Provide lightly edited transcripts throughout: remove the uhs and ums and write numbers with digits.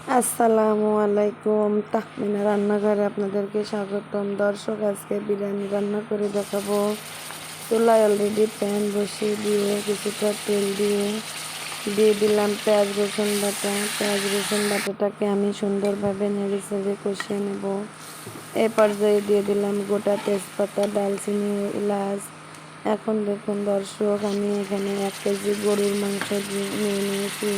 আসসালামু আলাইকুম। তাহমিনা রান্নাঘরে আপনাদেরকে স্বাগতম। দর্শক, আজকে বিরিয়ানি রান্না করে দেখাবো। চুলায় অলরেডি প্যান বসিয়ে দিয়ে কিছুটা তেল দিয়ে দিলাম পেঁয়াজ রসুন বাটা। পেঁয়াজ রসুন বাটাটাকে আমি সুন্দরভাবে নেড়ে চেড়ে কষিয়ে নেব। এ পর্যায়ে দিয়ে দিলাম গোটা তেজপাতা, দালচিনি, এলাচ। এখন দেখুন দর্শক, আমি এখানে 1 কেজি গরুর মাংস নিয়ে নিয়েছি।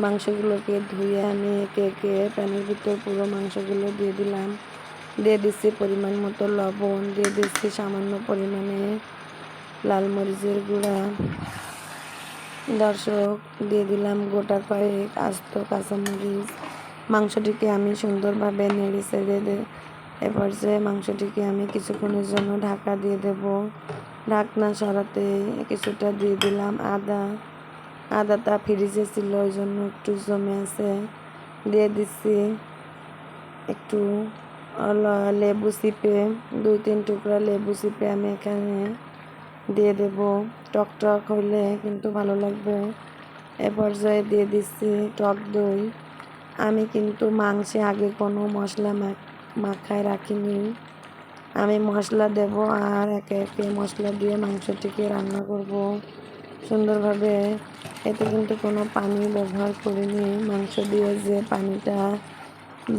মাংসগুলোকে ধুয়ে আমি একে একে প্যানের ভিতর পুরো মাংসগুলো দিয়ে দিলাম। দিয়ে দিচ্ছি পরিমাণ মতো লবণ, দিয়ে দিচ্ছি সামান্য পরিমাণে লাল মরিচের গুঁড়া। দর্শক, দিয়ে দিলাম গোটা কয়েক আস্ত কাঁচামরিচ। মাংসটিকে আমি সুন্দরভাবে নেড়ে চেড়ে এ পর্যায়ে মাংসটিকে আমি কিছুক্ষণের জন্য ঢাকা দিয়ে দেব। ঢাকনা সরাতে কিছুটা দিয়ে দিলাম আদাটা ফ্রিজে ছিল, ওই জন্য একটু জমে আছে। দিয়ে দিচ্ছি একটু লেবু চিপে, 2-3 টুকরা লেবু চিপে আমি এখানে দিয়ে দেব। টক হইলে কিন্তু ভালো লাগবে। এ পর্যায়ে দিয়ে দিচ্ছি টক দই। আমি কিন্তু মাংসে আগে কোনো মশলা মাখায় রাখিনি। আমি মশলা দেব আর একে একে মশলা দিয়ে মাংসটিকে রান্না করব সুন্দরভাবে। এতে কিন্তু কোনো পানি ব্যবহার করিনি। মাংস দিয়ে যে পানিটা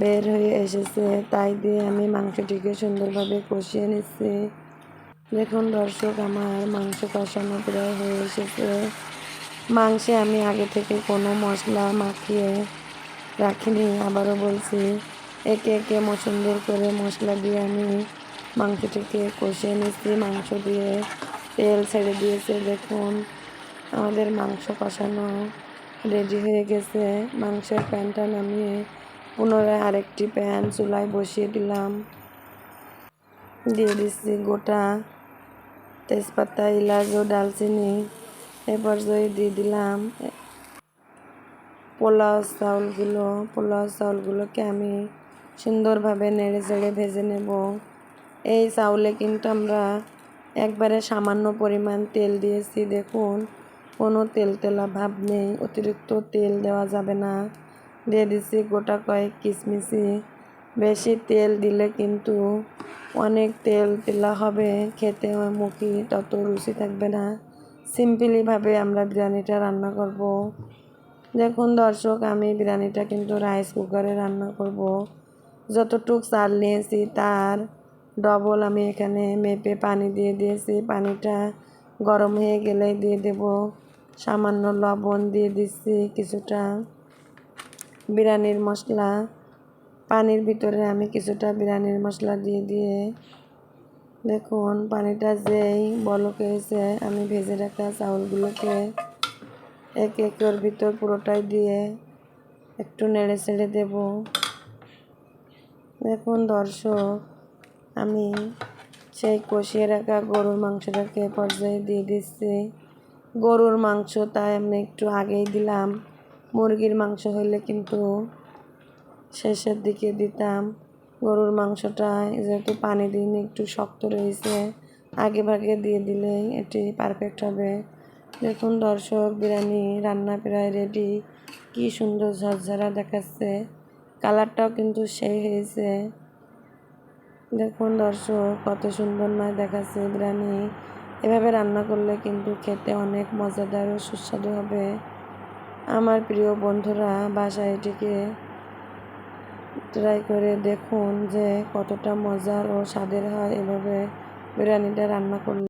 বের হয়ে এসেছে তাই দিয়ে আমি মাংসটিকে সুন্দরভাবে কষিয়ে নিচ্ছি। দেখুন দর্শক, আমার মাংস কষানো প্রায় হয়ে এসেছে। মাংসে আমি আগে থেকে কোনো মশলা মাখিয়ে রাখিনি। আবারও বলছি, একে একে সুন্দর করে মশলা দিয়ে আমি মাংসটিকে কষিয়ে নিচ্ছি। মাংস দিয়ে তেল ছেড়ে দিয়েছে। দেখুন, আমাদের মাংস কষানো রেডি হয়ে গেছে। মাংসের প্যানটা নামিয়ে পুনরায় আরেকটি প্যান চুলায় বসিয়ে দিলাম। দিয়ে দিচ্ছি গোটা তেজপাতা, এলাচ ও দালচিনি। এ পর্যায়ে দিয়ে দিলাম পোলাও চাউলগুলোকে আমি সুন্দরভাবে নেড়ে চেড়ে ভেজে নেব। এই চাউলে কিন্তু আমরা একবারে সামান্য পরিমাণ তেল দিয়েছি। দেখুন, কোনো তেলা ভাব নেই, অতিরিক্ত তেল দেওয়া যাবে না। দিয়ে দিচ্ছি গোটা কয়েক কিশমিশি। বেশি তেল দিলে কিন্তু অনেক তেলা হবে, খেতে মুখে তত রুচি থাকবে না। সিম্পলিভাবে আমরা বিরিয়ানিটা রান্না করব। দেখুন দর্শক, আমি বিরিয়ানিটা কিন্তু রাইস কুকারে রান্না করব। যতটুক চাল নিয়েছি তার ডবল আমি এখানে মেপে পানি দিয়ে দিয়েছি। পানিটা গরম হয়ে গেলে দিয়ে দেব সামান্য লবণ, দিয়ে দিচ্ছি কিছুটা বিরিয়ানির মশলা। পানির ভিতরে আমি কিছুটা বিরিয়ানির মশলা দিয়ে দেখুন, পানিটা যেই বলক এসে আমি ভেজে রাখা চাউলগুলোকে একে একের ভিতর পুরোটাই দিয়ে একটু নেড়ে ছেড়ে দেব। দেখুন দর্শক, আমি সেই কষিয়ে রাখা গরুর মাংসটাকে পর্যায়ে দিয়ে দিচ্ছি। গরুর মাংস তাই আমি একটু আগেই দিলাম। মুরগির মাংস হইলে কিন্তু শেষের দিকে দিতাম। গরুর মাংসটা যেহেতু পানি দিইনি, একটু শক্ত রয়েছে, আগে ভাগে দিয়ে দিলেই এটি পারফেক্ট হবে। দেখুন দর্শক, বিরিয়ানি রান্না প্রায় রেডি। কি সুন্দর ঝরঝরা দেখাচ্ছে, কালারটাও কিন্তু সেই হয়েছে। দেখুন দর্শক, কত সুন্দর নয় দেখাচ্ছে বিরিয়ানি। এভাবে রান্না করলে কিন্তু খেতে অনেক মজাদার ও সুস্বাদু হবে। আমার প্রিয় বন্ধুরা, বাসায় এটিকে ট্রাই করে দেখুন যে কতটা মজার ও স্বাদের হয় এভাবে বিরিয়ানিটা রান্না করলে।